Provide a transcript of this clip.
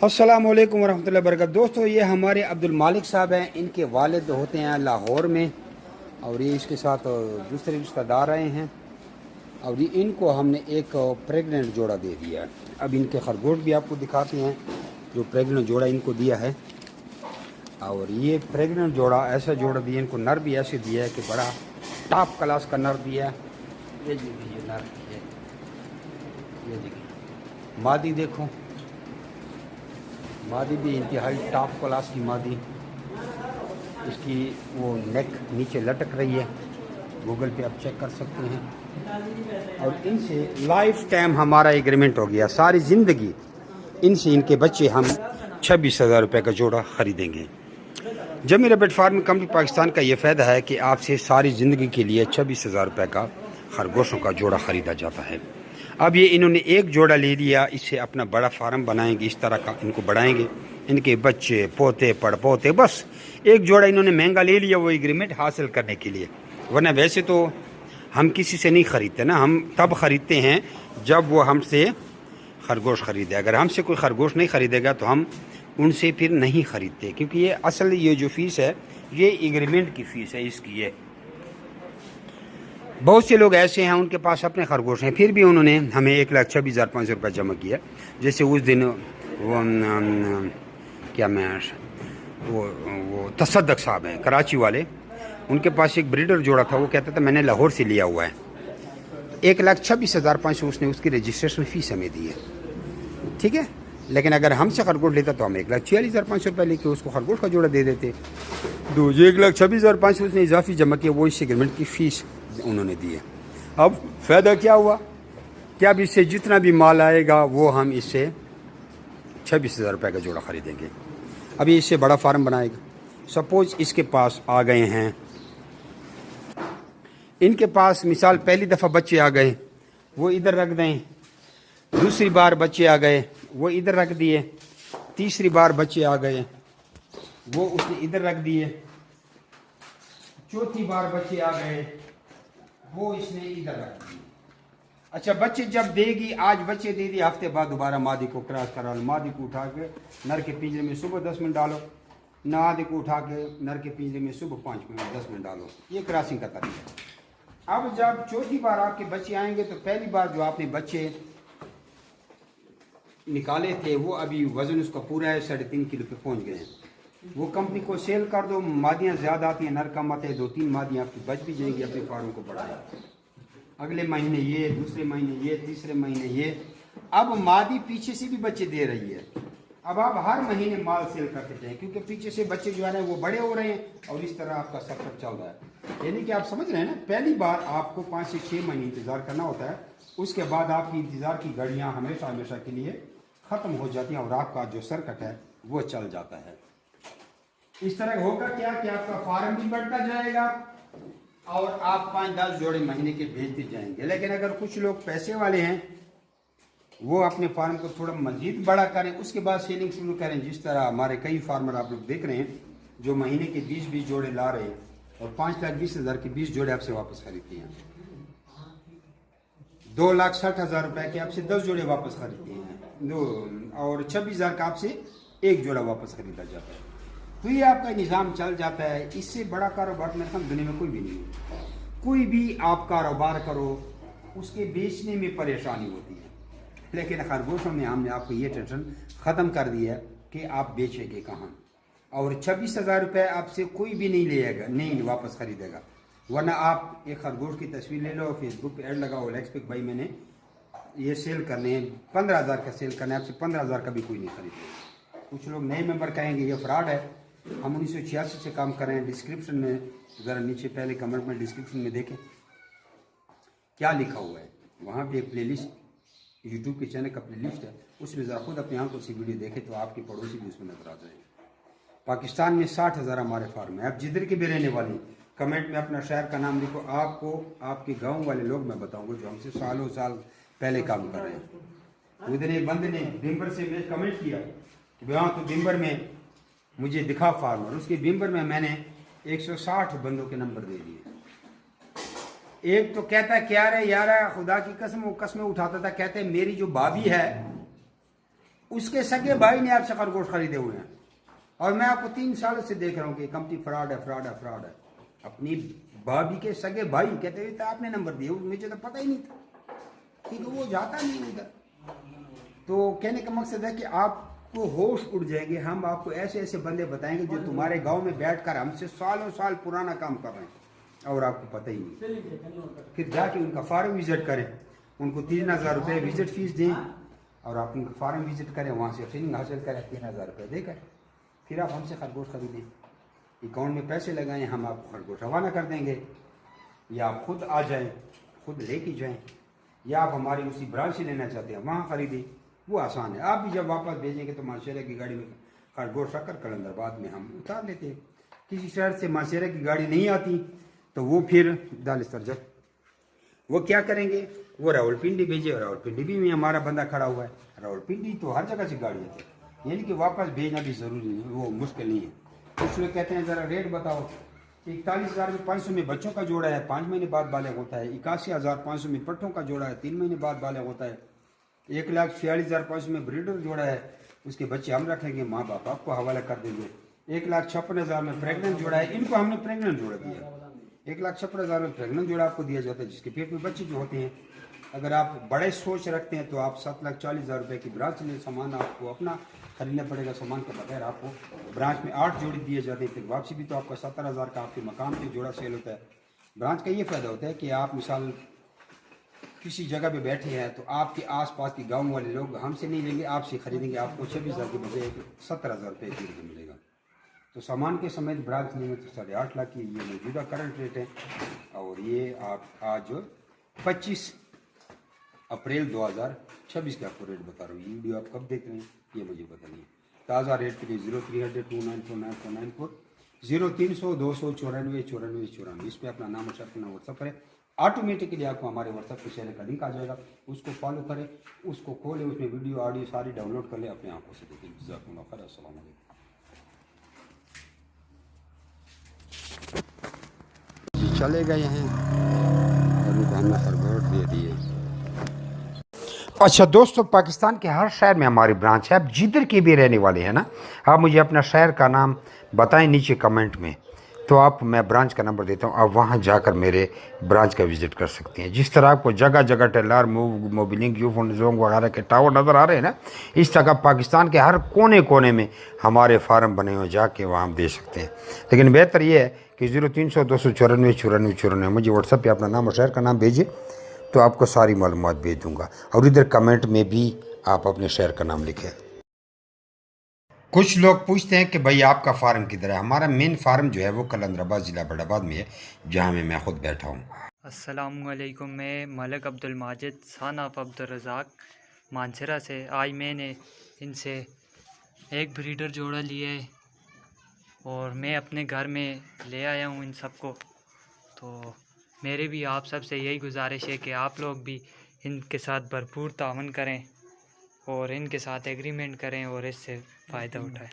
अस्सलाम वालेकुम वरहमतुल्लाहि वबरकातुहू। दोस्तों, ये हमारे अब्दुल मालिक साहब हैं। इनके वालिद होते हैं लाहौर में और ये इसके साथ दूसरे रिश्तेदार आए हैं और ये इनको हमने एक प्रेग्नेंट जोड़ा दे दिया है। अब इनके खरगोश भी आपको दिखाते हैं जो प्रेग्नेंट जोड़ा इनको दिया है। और ये प्रेग्नेंट जोड़ा ऐसा जोड़ा दिया इनको, नर भी ऐसे दिया है कि बड़ा टॉप क्लास का नर दिया है। ये देखिए नर, ये देखिए मादी, देखो मादी भी इंतहाई टॉप क्लास की मादी। इसकी वो नेक नीचे लटक रही है, गूगल पे आप चेक कर सकते हैं। और इनसे लाइफ टाइम हमारा एग्रीमेंट हो गया, सारी ज़िंदगी इनसे इनके बच्चे हम 26,000 रुपये का जोड़ा ख़रीदेंगे। जमी रैबिट फार्मिंग कंपनी पाकिस्तान का ये फ़ायदा है कि आपसे सारी ज़िंदगी के लिए 26,000 रुपये का खरगोशों का जोड़ा ख़रीदा जाता है। अब ये इन्होंने एक जोड़ा ले लिया, इससे अपना बड़ा फार्म बनाएंगे, इस तरह का इनको बढ़ाएंगे, इनके बच्चे पोते पड़पोते। बस एक जोड़ा इन्होंने महंगा ले लिया वो एग्रीमेंट हासिल करने के लिए, वरना वैसे तो हम किसी से नहीं ख़रीदते ना, हम तब ख़रीदते हैं जब वो हमसे खरगोश ख़रीदे। अगर हमसे कोई खरगोश नहीं ख़रीदेगा तो हम उनसे फिर नहीं ख़रीदते, क्योंकि ये असल ये जो फ़ीस है ये एग्रीमेंट की फ़ीस है इसकी। ये बहुत से लोग ऐसे हैं उनके पास अपने खरगोश हैं, फिर भी उन्होंने हमें 1,26,500 रुपये जमा किया। जैसे उस दिन वो क्या मैं वो तसद्दक साहब हैं कराची वाले, उनके पास एक ब्रीडर जोड़ा था, वो कहता था मैंने लाहौर से लिया हुआ है। 1,26,500 उसने उसकी रजिस्ट्रेशन फ़ीस हमें दी है, ठीक है। लेकिन अगर हमसे खरगोश लेता तो हम 1,46,500 रुपये लेके उसको खरगोश का जोड़ा दे देते। तो जो 1,26,500 उसने इजाफी जमा किया वो इस एग्रीमेंट की फ़ीस उन्होंने दी है। अब फ़ायदा क्या हुआ कि अब इससे जितना भी माल आएगा वो हम इससे 26,000 रुपये का जोड़ा ख़रीदेंगे। अभी इससे बड़ा फार्म बनाएगा। सपोज़ इसके पास आ गए हैं, इनके पास मिसाल पहली दफ़ा बच्चे आ गए वो इधर रख दें, दूसरी बार बच्चे आ गए वो इधर रख दिए, तीसरी बार बच्चे आ गए वो उसने इधर रख दिए, चौथी बार बच्चे आ गए वो इसने इधर रख दिए। अच्छा, बच्चे जब देगी, आज बच्चे दे दिए, हफ्ते बाद दोबारा मादी को क्रॉस करा लो, मादी को उठा के नर के पिंजरे में सुबह 10 मिनट डालो, मादी को उठा के नर के पिंजरे में सुबह 5 मिनट 10 मिनट डालो। ये क्रॉसिंग का तरीका। अब जब चौथी बार आपके बच्चे आएंगे तो पहली बार जो आपने बच्चे निकाले थे वो अभी वजन उसका पूरा है 3.5 किलो पे पहुंच गए हैं, वो कंपनी को सेल कर दो। मादियाँ ज़्यादा आती हैं, नर कम आते हैं, 2-3 मादियाँ आपकी बच भी जाएंगी, अपने फार्म को बढ़ाएं। अगले महीने ये, दूसरे महीने ये, तीसरे महीने ये। अब मादी पीछे से भी बच्चे दे रही है। अब आप हर महीने माल सेल करते जाएं, क्योंकि पीछे से बच्चे जो आ रहे हैं वो बड़े हो रहे हैं और इस तरह आपका सफर चल रहा है। यानी कि आप समझ रहे हैं ना, पहली बार आपको 5 से 6 महीने इंतज़ार करना होता है, उसके बाद आपकी इंतज़ार की घड़ियाँ हमेशा हमेशा के लिए ख़त्म हो जाती हैं और आपका जो सर्किट है वो चल जाता है। इस तरह होगा क्या कि आपका फार्म भी बढ़ता जाएगा और आप 5-10 जोड़े महीने के भेजते जाएंगे। लेकिन अगर कुछ लोग पैसे वाले हैं वो अपने फार्म को थोड़ा मजीद बड़ा करें, उसके बाद सेलिंग शुरू करें, जिस तरह हमारे कई फार्मर आप लोग देख रहे हैं जो महीने के 20-20 जोड़े ला रहे हैं और 5,20,000 के 20 जोड़े आपसे वापस खरीदते हैं, 2,60,000 रुपये के आपसे 10 जोड़े वापस खरीदते हैं, और 26,000 का आपसे एक जोड़ा वापस खरीदा जाता है। तो ये आपका निज़ाम चल जाता है। इससे बड़ा कारोबार मेरे ख्याल दुनिया में कोई भी नहीं है। कोई भी आप कारोबार करो उसके बेचने में परेशानी होती है, लेकिन खरगोशों में हमने आपको ये टेंशन ख़त्म कर दिया है कि आप बेचेंगे कहाँ। और 26,000 रुपये आपसे कोई भी नहीं लेगा, नहीं वापस खरीदेगा। वरना आप एक खरगोश की तस्वीर ले लो, फेसबुक पे ऐड लगाओ, लेक्सपिक भाई मैंने ये सेल करने हैं, 15,000 का सेल करना है, आपसे 15,000 का भी कोई नहीं खरीदेगा। कुछ लोग नए मेंबर कहेंगे ये फ्रॉड है। हम 1986 से काम कर रहे हैं। डिस्क्रिप्शन में ज़रा नीचे पहले कमेंट में डिस्क्रिप्शन में देखें क्या लिखा हुआ है, वहाँ पे एक प्लेलिस्ट यूट्यूब के चैनल का प्लेलिस्ट है, उसमें ज़रा खुद अपने आंखों से वीडियो देखें तो आपके पड़ोसी भी उसमें नजर आ जाएंगे। पाकिस्तान में 60,000 हमारे फार्म है। आप जिधर के भी रहने वाले कमेंट में अपना शहर का नाम लिखो, आपको आपके गाँव वाले लोग मैं बताऊँगा जो हमसे सालों साल पहले काम कर रहे हैं। उधर एक बंदे ने बिम्बर से मैं कमेंट किया कि हाँ तो बिम्बर में मुझे दिखा फार्म, और उसके बिम्बर में मैंने 160 बंदों के नंबर दे दिए। एक तो कहता है क्या रे यार, खुदा की कसम वो कसमें उठाता था, कहते मेरी जो भाभी है उसके सगे भाई ने आपसे खरगोश खरीदे हुए हैं, और मैं आपको 3 साल से देख रहा हूँ कि कंपनी फ्रॉड है, फ्रॉड है, फ्रॉड है। अपनी भाभी के सगे भाई कहते हुए आपने नंबर दिया, मुझे तो पता ही नहीं था, क्योंकि वो जाता नहीं उधर। तो कहने का मकसद है कि आपको होश उड़ जाएंगे, हम आपको ऐसे ऐसे बंदे बताएंगे जो तुम्हारे गांव में बैठकर हमसे सालों साल पुराना काम कर रहे हैं और आपको पता ही नहीं। फिर जाके उनका फार्म विजिट करें, उनको 3000 रुपये विजिट फीस दें और आप उनका फार्म विजिट करें, वहाँ से ट्रेनिंग हासिल करें 3000 रुपये देकर, फिर आप हमसे खरगोश खरीदें, अकाउंट में पैसे लगाएं, हम आपको खरगोश रवाना कर देंगे, या आप खुद आ जाएं, खुद लेके जाएं, या आप हमारी उसी ब्रांच से लेना चाहते हैं वहाँ खरीदें, वो आसान है। आप भी जब वापस भेजेंगे तो माशेरा की गाड़ी में खरगोश रखकर कलंदराबाद में हम उतार लेते हैं। किसी शहर से माशेरा की गाड़ी नहीं आती तो वो फिर दालिस्तर जब वो क्या करेंगे, वो रावलपिंडी भेजे, और रावलपिंडी भी में हमारा बंदा खड़ा हुआ है। रावलपिंडी तो हर जगह से गाड़ी आती है, यानी कि वापस भेजना भी ज़रूरी नहीं, वो मुश्किल नहीं है। कुछ लोग कहते हैं ज़रा रेट बताओ, 41,500 में बच्चों का जोड़ा है, 5 महीने बाद बालिग होता है। 81,500 में पट्ठों का जोड़ा है, 3 महीने बाद बालिग होता है। 1,46,500 में ब्रीडर जोड़ा है, उसके बच्चे हम रखेंगे, माँ बाप आपको हवाला कर देंगे। 1,56,000 में प्रेग्नेंट जोड़ा है, इनको हमने प्रेग्नेंट जोड़ा दिया। 1,56,000 में प्रेग्नेंट जोड़ा आपको दिया जाता है, जिसके पेट में बच्चे जो होते हैं। अगर आप बड़े सोच रखते हैं तो आप 7,40,000 रुपये की ब्रांच में सामान आपको अपना खरीदना पड़ेगा। सामान के बगैर आपको ब्रांच में 8 जोड़ी दिए जाते हैं, फिर वापसी भी तो आपका 70,000 का आपके मकाम पे जोड़ा सेल होता है। ब्रांच का ये फ़ायदा होता है कि आप मिसाल किसी जगह पे बैठे हैं तो आपके आसपास के गांव वाले लोग हमसे नहीं लेंगे, आपसे खरीदेंगे, आपको 26,000 के बजाय 70,000 रुपये की मिलेगा। तो सामान के समेत ब्रांच में तो 8.5 लाख की ये मौजूदा करंट रेट है, और ये आप आज 25 अप्रैल 2026 का आपको रेट बता रहा हूँ। ये वीडियो आप कब देख रहे हैं ये मुझे पता नहीं है। ताज़ा रेट के लिए 0300 2949494 0300 294 94 94 इस पर अपना नाम और शर्त व्हाट्सअप करें। ऑटोमेटिकली आपको हमारे व्हाट्सअप के चैनल का लिंक आ जाएगा, उसको फॉलो करें, उसको खोलें, उसमें वीडियो ऑडियो सारी डाउनलोड कर लें, अपने आंखों से देखें। जज़ाकुमुल्लाह खैर, अस्सलाम वालेकुम। चले गए हैं और हमने खरगोश दे दिए। अच्छा दोस्तों, पाकिस्तान के हर शहर में हमारी ब्रांच है। आप जिधर के भी रहने वाले हैं ना, आप मुझे अपना शहर का नाम बताएं नीचे कमेंट में, तो आप मैं ब्रांच का नंबर देता हूँ, आप वहाँ जाकर मेरे ब्रांच का विज़िट कर सकते हैं। जिस तरह आपको जगह जगह टेलर मोबिलिंग यूफोन जोंग वगैरह के टावर नज़र आ रहे हैं ना, इस तरह पाकिस्तान के हर कोने कोने में हमारे फार्म बने हुए, जाके वहाँ आप दे सकते हैं। लेकिन बेहतर ये है कि 0300 294 94 94 मुझे व्हाट्सएप पर अपना नाम और शहर का नाम भेजिए, तो आपको सारी मालूमात भेज दूँगा, और इधर कमेंट में भी आप अपने शहर का नाम लिखें। कुछ लोग पूछते हैं कि भाई आपका फार्म किधर है। हमारा मेन फार्म जो है वो कलंदराबाद ज़िला बड़ाबाद में है, जहाँ में मैं ख़ुद बैठा हूँ। अस्सलामुअलैकुम, मैं मलिक अब्दुल माजिद सन ऑफ अब्दुल रज़ाक मानसरा से। आज मैंने इनसे एक ब्रीडर जोड़ा लिया है और मैं अपने घर में ले आया हूँ इन सबको। तो मेरे भी आप सब से यही गुजारिश है कि आप लोग भी इनके साथ भरपूर तावन करें और इनके साथ एग्रीमेंट करें और इससे फ़ायदा उठाएं।